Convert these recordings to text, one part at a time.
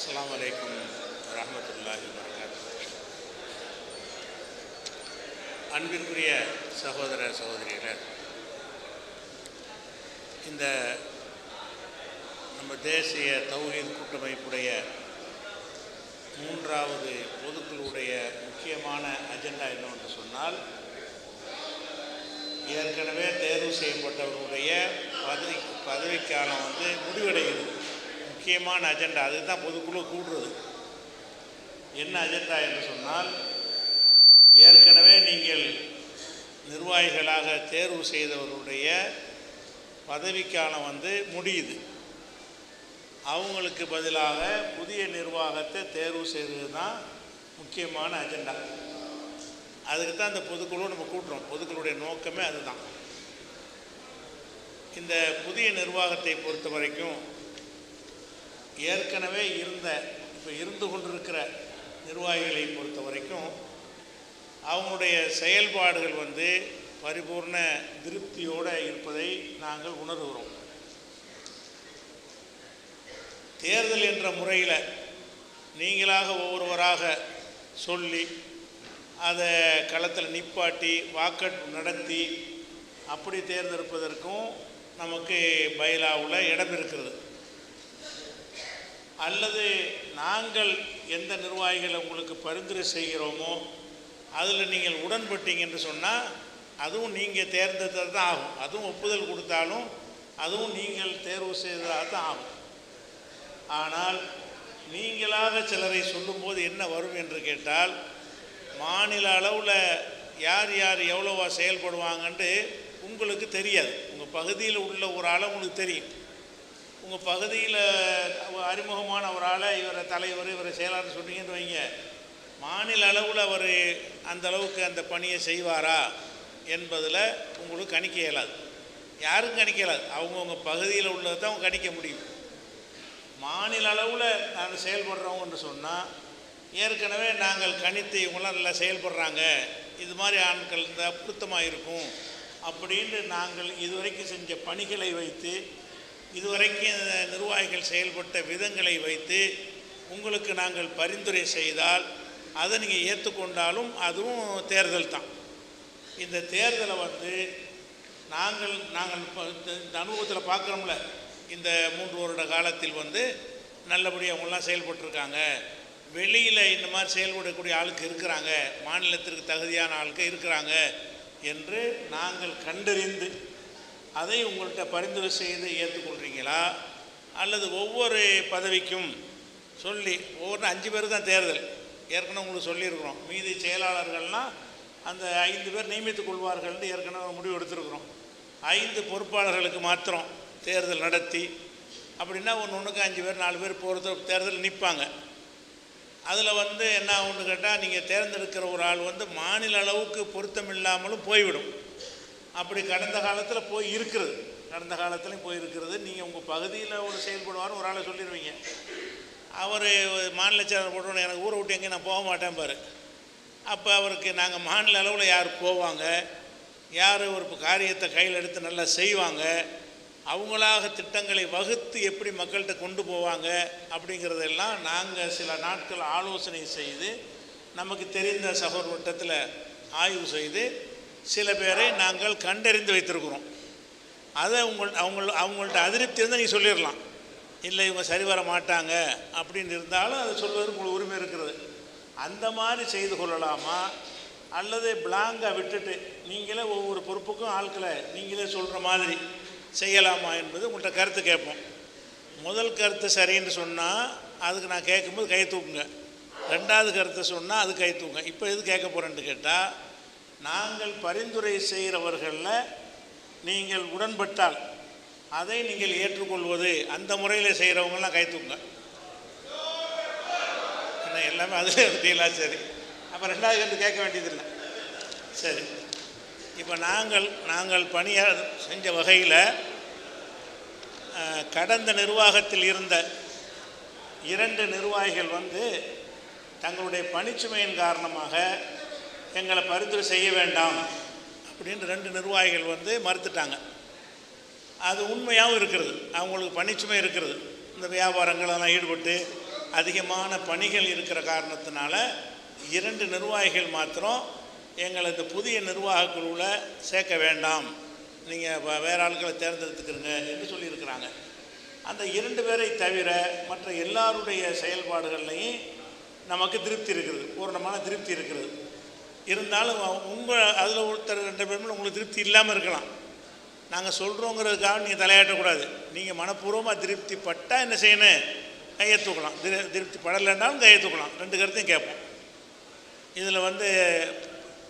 அஸ்ஸலாமு அலைக்கும் வரஹ்மத்துல்லாஹி வபரகாத்துஹு. அன்பிற்குரிய சகோதர சகோதரிகளே, இந்த நம்ம தேசிய தௌஹீத் கூட்டமைப்புடைய 3வது பொதுக்குழுவுடைய முக்கியமான அஜெண்டா என்னவென்று சொன்னால், ஏற்கனவே தேர்வு செய்யப்பட்டவர்களுடைய பதவிக்காலம் முடிவடைகிறது. முக்கியமான அஜெண்டா அதுக்கு தான் பொதுக்குழு கூடுறது. என்ன அஜெண்டா என்று சொன்னால், ஏற்கனவே நீங்கள் நிர்வாகிகளாக தேர்வு செய்தவர்களுடைய பதவிக்காலம் முடியுது. அவங்களுக்கு பதிலாக புதிய நிர்வாகத்தை தேர்வு செய்கிறது தான் முக்கியமான அஜெண்டா. அதுக்கு தான் இந்த பொதுக்குழு நம்ம கூட்டுறோம். பொதுக்குழுடைய நோக்கமே அதுதான். இந்த புதிய நிர்வாகத்தை பொறுத்த வரைக்கும் ஏற்கனவே இப்போ இருந்து கொண்டிருக்கிற நிர்வாகிகளை பொறுத்த வரைக்கும் அவங்களுடைய செயல்பாடுகள் பரிபூர்ண திருப்தியோடு இருப்பதை நாங்கள் உணர்கிறோம். தேர்தல் என்ற முறையில் நீங்களாக ஒவ்வொருவராக சொல்லி அதை களத்தில் நிப்பாட்டி வாக்கெடுப்பு நடத்தி அப்படி தேர்ந்தெடுப்பதற்கும் நமக்கு பைலாவில் இடம் இருக்கிறது. அல்லது நாங்கள் எந்த நிர்வாகிகளை உங்களுக்கு பரிந்துரை செய்கிறோமோ அதில் நீங்கள் உடன்பட்டீங்க என்று சொன்னால் அதுவும் நீங்கள் தேர்ந்தெடுத்தது தான் ஆகும். அதுவும் ஒப்புதல் கொடுத்தாலும் அதுவும் நீங்கள் தேர்வு செய்ததாக தான் ஆகும். ஆனால் நீங்களாக சிலரை சொல்லும்போது என்ன வரும் என்று கேட்டால், மாநில அளவில் யார் யார் எவ்வளோவா செயல்படுவாங்கன்ட்டு உங்களுக்கு தெரியாது. உங்கள் பகுதியில் உள்ள ஒரு ஆளை உங்களுக்கு தெரியும். உங்கள் பகுதியில் அறிமுகமான ஒரு ஆளை இவரை தலைவர் இவரை செயலாளர் சொன்னீங்கன்னு வைங்க, மாநில அளவில் அவர் அந்த அளவுக்கு அந்த பணியை செய்வாரா என்பதில் உங்களுக்கு கணிக்க இயலாது. யாருக்கும் கணிக்க இயலாது. அவங்கவுங்க பகுதியில் உள்ளதை தான் அவங்க கணிக்க முடியும். மாநில அளவில் நாங்கள் செயல்படுறோங்கன்னு சொன்னால், ஏற்கனவே நாங்கள் கணித்து இவங்களாம் நல்லா செயல்படுறாங்க, இது மாதிரி ஆட்கள் இருந்தால் பொருத்தமாக இருக்கும் அப்படின்னு நாங்கள் இதுவரைக்கும் செஞ்ச பணிகளை வைத்து, இதுவரைக்கும் நிர்வாகிகள் செயல்பட்ட விதங்களை வைத்து உங்களுக்கு நாங்கள் பரிந்துரை செய்தால் அதை நீங்கள் ஏற்றுக்கொண்டாலும் அதுவும் தேர்தல் தான். இந்த தேர்தலை நாங்கள் இந்த அனுபவத்தில் பார்க்குறோம்ல, இந்த 3 வருட காலத்தில் நல்லபடியாக அவங்களாம் செயல்பட்டுருக்காங்க. வெளியில் இந்த மாதிரி செயல்படக்கூடிய ஆளுக்கு இருக்கிறாங்க, மாநிலத்திற்கு தகுதியான ஆளுக்கு இருக்கிறாங்க என்று நாங்கள் கண்டறிந்து அதை உங்கள்கிட்ட பரிந்துரை செய்து ஏற்றுக்கொள்கிறீங்களா, அல்லது ஒவ்வொரு பதவிக்கும் சொல்லி ஒவ்வொரு 5 பேர் தான் தேர்தல் ஏற்கனவே உங்களுக்கு சொல்லியிருக்கிறோம். மீதி செயலாளர்கள்னால் அந்த 5 பேர் நியமித்துக் கொள்வார்கள்னு ஏற்கனவே முடிவு எடுத்துருக்குறோம். 5 பொறுப்பாளர்களுக்கு மாத்திரம் தேர்தல் நடத்தி அப்படின்னா ஒன்றுக்கு 5 பேர் 4 பேர் போகிறது தேர்தல் நிற்பாங்க. அதில் என்ன ஒன்று கேட்டால், நீங்கள் தேர்ந்தெடுக்கிற ஒரு ஆள் மாநில அளவுக்கு பொருத்தமில்லாமலும் போய்விடும். அப்படி கடந்த காலத்தில் போய் இருக்கிறது, கடந்த காலத்துலையும் போயிருக்கிறது. நீங்கள் உங்கள் பகுதியில் ஒரு செயல்படுவார் ஒரு ஆளை சொல்லிடுவீங்க, அவர் மாநில செயலர் போட்டோன்னு எனக்கு ஊரை விட்டு எங்கேயும் நான் போக மாட்டேன் பாரு. அப்போ அவருக்கு நாங்கள் மாநில அளவில் யார் போவாங்க, யார் ஒரு காரியத்தை கையில் எடுத்து நல்லா செய்வாங்க, அவங்களாக திட்டங்களை வகுத்து எப்படி மக்கள்கிட்ட கொண்டு போவாங்க அப்படிங்கிறதெல்லாம் நாங்கள் சில நாட்கள் ஆலோசனை செய்து நமக்கு தெரிந்த சகோதர வட்டத்தில் ஆய்வு செய்து சில பேரை நாங்கள் கண்டறிந்து வைத்திருக்கிறோம். அதை அவங்கள்ட்ட அதிருப்தி இருந்தால் நீங்கள் சொல்லிடலாம், இல்லை இவங்க சரி வர மாட்டாங்க அப்படின்னு இருந்தாலும் அதை சொல்வதற்கு உங்களுக்கு உரிமை இருக்கிறது. அந்த மாதிரி செய்து கொள்ளலாமா, அல்லது பிளாங்காக விட்டுட்டு நீங்களே ஒவ்வொரு பொறுப்புக்கும் ஆட்களை நீங்களே சொல்கிற மாதிரி செய்யலாமா என்பது உங்கள்கிட்ட கருத்து கேட்போம். முதல் கருத்து சரின்னு சொன்னால் அதுக்கு நான் கேட்கும்போது கை தூக்குங்க. 2வது கருத்தை சொன்னால் அது கை தூக்குங்க. இப்போ எது கேட்க போகிறேன்னு கேட்டால், நாங்கள் பரிந்துரை செய்கிறவர்களில் நீங்கள் உடன்பட்டால் அதை நீங்கள் ஏற்றுக்கொள்வது, அந்த முறையில் செய்கிறவங்களாம் கை தூக்குங்க. ஏன்னா எல்லாமே அதில் இருக்கீங்களா? சரி, அப்போ 2வது கருத்து கேட்க வேண்டியதில்லை. சரி, இப்போ நாங்கள் பணியாக செஞ்ச வகையில் கடந்த நிர்வாகத்தில் இருந்த 2 நிர்வாகிகள் தங்களுடைய பணிச்சுமையின் காரணமாக எங்களை பரிந்துரை செய்ய வேண்டாம் அப்படின்னு 2 நிர்வாகிகள் மறுத்துட்டாங்க. அது உண்மையாகவும் இருக்கிறது. அவங்களுக்கு பணிச்சுமை இருக்கிறது. இந்த வியாபாரங்களெல்லாம் ஈடுபட்டு அதிகமான பணிகள் இருக்கிற காரணத்தினால 2 நிர்வாகிகள் மாத்திரம் எங்களை இந்த புதிய நிர்வாக குழுவில் சேர்க்க வேண்டாம், நீங்கள் வேறு ஆட்களை தேர்ந்தெடுத்துக்கிறங்க என்று சொல்லியிருக்கிறாங்க. அந்த 2 பேரை தவிர மற்ற எல்லாருடைய செயல்பாடுகள்லையும் நமக்கு திருப்தி இருக்கிறது, பூர்ணமான திருப்தி இருக்கிறது. இருந்தாலும் உங்கள் அதில் ஒருத்தர் 2 பேருமே உங்களுக்கு திருப்தி இல்லாமல் இருக்கலாம். நாங்கள் சொல்கிறோங்கிறதுக்காக நீங்கள் தலையாட்டக்கூடாது. நீங்கள் மனப்பூர்வமாக திருப்தி பட்டால் என்ன செய்யணும், கையை தூக்கலாம். திருப்தி படலைன்னாலும் கையை தூக்கலாம். 2 கருத்தையும் கேட்போம். இதில்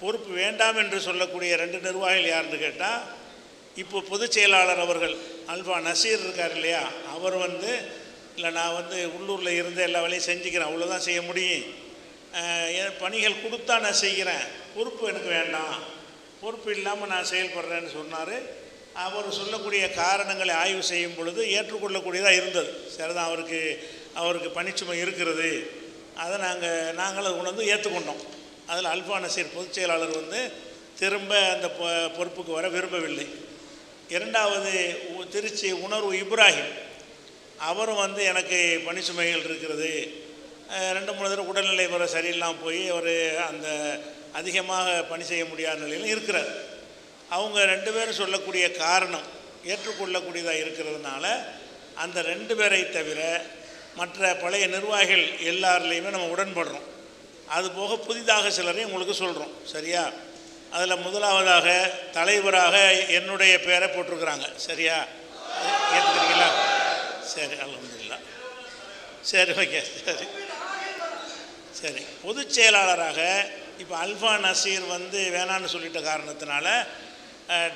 பொறுப்பு வேண்டாம் என்று சொல்லக்கூடிய 2 நிர்வாகிகள் யாருன்னு கேட்டால், இப்போ பொதுச் செயலாளர் அவர்கள் அல்வா நசீர் இருக்கார் இல்லையா, அவர் இல்லை நான் உள்ளூரில் இருந்து எல்லா வேலையும் செஞ்சுக்கிறேன், அவ்வளோதான் செய்ய முடியும், பணிகள் கொடுத்தா நான் செய்கிறேன், பொறுப்பு எனக்கு வேண்டாம், பொறுப்பு இல்லாமல் நான் செயல்படுறேன்னு சொன்னார். அவர் சொல்லக்கூடிய காரணங்களை ஆய்வு செய்யும் பொழுது ஏற்றுக்கொள்ளக்கூடியதாக இருந்தது. சரிதான், அவருக்கு பணிச்சுமை இருக்கிறது, அதை நாங்கள் உணர்ந்து ஏற்றுக்கொண்டோம். அதில் அல்ஃபா நசீர் பொதுச் செயலாளர் திரும்ப அந்த பொறுப்புக்கு வர விரும்பவில்லை. 2வது திருச்சி உணர்வு இப்ராஹிம், அவரும் எனக்கு பணிச்சுமைகள் இருக்கிறது, 2-3 தடவை உடல்நிலை முறை சரியில்லாமல் போய் அவர் அந்த அதிகமாக பணி செய்ய முடியாத நிலையில் இருக்கிறார். அவங்க 2 பேரும் சொல்லக்கூடிய காரணம் ஏற்றுக்கொள்ளக்கூடியதாக இருக்கிறதுனால அந்த 2 பேரை தவிர மற்ற பழைய நிர்வாகிகள் எல்லாருலேயுமே நம்ம உடன்படுறோம். அதுபோக புதிதாக சிலரையும் உங்களுக்கு சொல்கிறோம். சரியா? அதில் முதலாவதாக தலைவராக என்னுடைய பேரை போட்டிருக்கிறாங்க. சரியா? ஏற்றுக்கிறீங்களா? சரி, அல்ஹம்துலில்லாஹ். சரி, ஓகே, சரி சரி. பொதுச் செயலாளராக இப்போ அல்ஃபா நசீர் வேணான்னு சொல்லிட்ட காரணத்தினால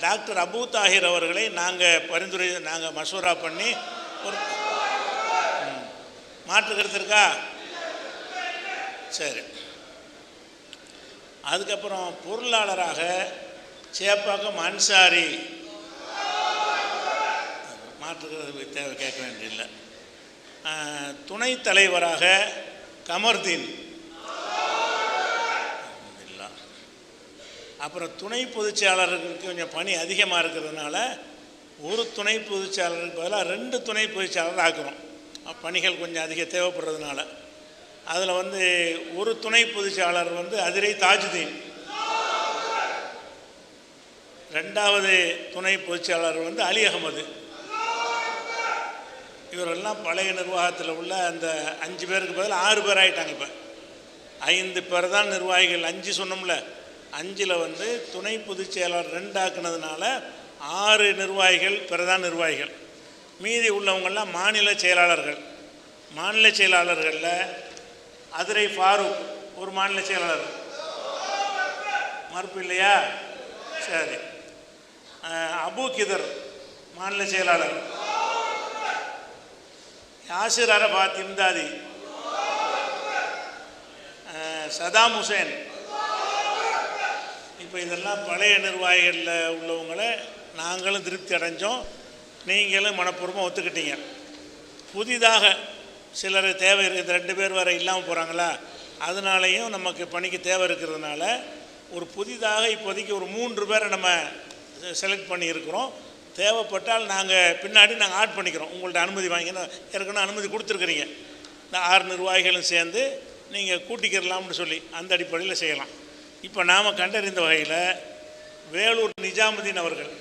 டாக்டர் அபு தாஹிர் அவர்களை நாங்கள் மசூரா பண்ணி ஒரு மாற்று கருத்து இருக்கா? சரி. அதுக்கப்புறம் பொருளாளராக சேப்பாக்கம் அன்சாரி, மாற்றுக்கிறது தேவை கேட்க வேண்டியதில்லை. துணைத் தலைவராக கமர்தீன். அப்புறம் துணை பொதுச்செயலாளர்களுக்கு கொஞ்சம் பணி அதிகமாக இருக்கிறதுனால ஒரு துணை பொதுச்செயலாளருக்கு பதிலாக 2 துணை பொதுச்செயலாளர் ஆக்குறோம். பணிகள் கொஞ்சம் அதிக தேவைப்படுறதுனால. அதில் ஒரு துணை பொதுச்செயலாளர் அதிரை தாஜுதீன், 2வது துணை பொதுச்செயலாளர் அலி அகமது. இவரெல்லாம் பழைய நிர்வாகத்தில் உள்ள அந்த 5 பேருக்கு பதில் 6 பேர் ஆகிட்டாங்க. இப்போ 5 பேர் தான் நிர்வாகிகள். 5 சொன்னோம்ல, 5ல் துணை பொதுச் செயலாளர் 2 ஆக்குனதுனால 6 நிர்வாகிகள் பிரதான நிர்வாகிகள். மீதி உள்ளவங்கள்லாம் மாநில செயலாளர்கள். மாநில செயலாளர்களில் அதிரை ஃபாரூக் ஒரு மாநில செயலாளர், மறுப்பு இல்லையா? சரி. அபு கிதர் மாநில செயலாளர், யாசிர் அரபாத் இம்தாதி, சதாம் ஹுசேன். இப்போ இதெல்லாம் பழைய நிர்வாகிகளில் உள்ளவங்களை நாங்களும் திருப்தி அடைஞ்சோம், நீங்களும் மனப்பூர்வமாக ஒத்துக்கிட்டீங்க. புதிதாக சிலர் தேவை இருக்குது, 2 பேர் வரை இல்லாமல் போகிறாங்களா, அதனாலையும் நமக்கு பணிக்கு தேவை இருக்கிறதுனால ஒரு புதிதாக இப்போதைக்கு ஒரு 3 பேரை நம்ம செலக்ட் பண்ணியிருக்கிறோம். தேவைப்பட்டால் பின்னாடி நாங்கள் ஆட் பண்ணிக்கிறோம். உங்கள்ட்ட அனுமதி வாங்கினா ஏற்கனவே அனுமதி கொடுத்துருக்குறீங்க. இந்த 6 நிர்வாகிகளும் சேர்ந்து நீங்கள் கூட்டிக்கிறலாம்னு சொல்லி அந்த அடிப்படையில் செய்யலாம். இப்போ நாம் கண்டறிந்த வகையில் வேலூர் நிஜாமுதீன் அவர்கள்,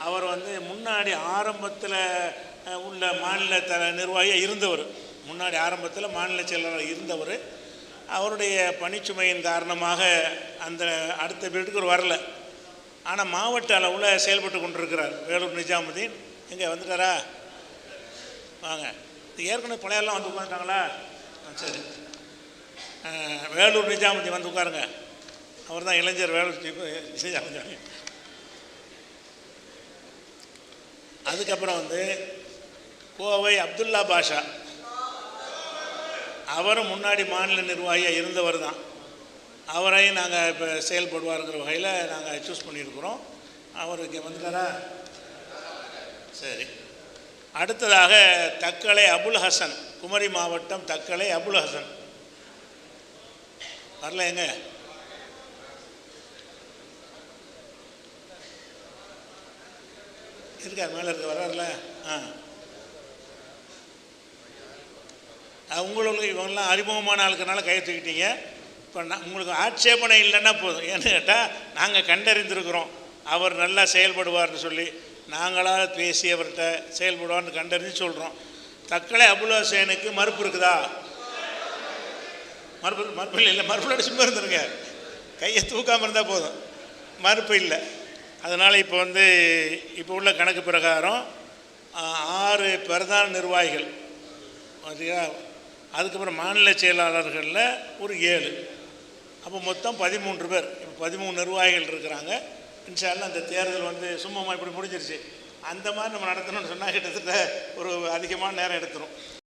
அவர் முன்னாடி ஆரம்பத்தில் உள்ள மாநில நிர்வாகியாக இருந்தவர், முன்னாடி ஆரம்பத்தில் மாநில செயலாளர் இருந்தவர். அவருடைய பணிச்சுமையின் காரணமாக அந்த அடுத்த பீரியடுக்கு ஒரு வரல. ஆனால் மாவட்ட அளவில் செயல்பட்டு கொண்டிருக்கிறார் வேலூர் நிஜாமுதீன். எங்கே வந்துட்டாரா? வாங்க. ஏற்கனவே பழையெல்லாம் உட்காந்துட்டாங்களா? சரி. வேலூர் நிஜாமுதீன் உட்காருங்க. அவர் தான் இளைஞர் வேலூர் நிஜாமுதீன். அதுக்கப்புறம் கோவை அப்துல்லா பாஷா, அவரும் முன்னாடி மாநில நிர்வாகியாக இருந்தவர் தான். அவரையும் நாங்கள் இப்போ செயல்படுவாருங்கிற வகையில் நாங்கள் சூஸ் பண்ணியிருக்கிறோம். அவருக்கு வந்துட்டாரா? சரி. அடுத்ததாக தக்கலை அபுல் ஹசன், குமரி மாவட்டம் தக்கலை அபுல் ஹசன் வரல. எங்க இருக்கார்? மேலே இருக்க வர்றாருல. உங்களுக்கு இவங்கெல்லாம் அறிமுகமான ஆளுக்கனால கையை தூக்கிட்டீங்க. இப்போ உங்களுக்கு ஆட்சேபனை இல்லைன்னா போதும். ஏன்னு கேட்டால் நாங்கள் கண்டறிந்திருக்கிறோம் அவர் நல்லா செயல்படுவார்னு சொல்லி, நாங்களாக பேசி அவர்கிட்ட செயல்படுவார்னு கண்டறிஞ்சு சொல்கிறோம். தக்கலை அபுல் ஹுசைனுக்கு மறுப்பு இருக்குதா? மறுப்பு இல்லை. மறுப்பு சும்மா இருந்துருங்க, கையை தூக்காமல் இருந்தால் போதும். மறுப்பு இல்லை. அதனால் இப்போ இப்போ உள்ள கணக்கு பிரகாரம் 6 பிரதான நிர்வாகிகள், அதுக்கப்புறம் மாநில செயலாளர்களில் ஒரு 7, அப்போ மொத்தம் 13 பேர். இப்போ 13 நிர்வாகிகள் இருக்கிறாங்க. இன்ஷா அல்லாஹ் அந்த தேர்தல் சும்மா இப்படி முடிஞ்சிருச்சு. அந்த மாதிரி நம்ம நடத்தணும்னு சொன்னால் கிட்டத்தட்ட ஒரு அதிகமான நேரம் எடுத்துரும்.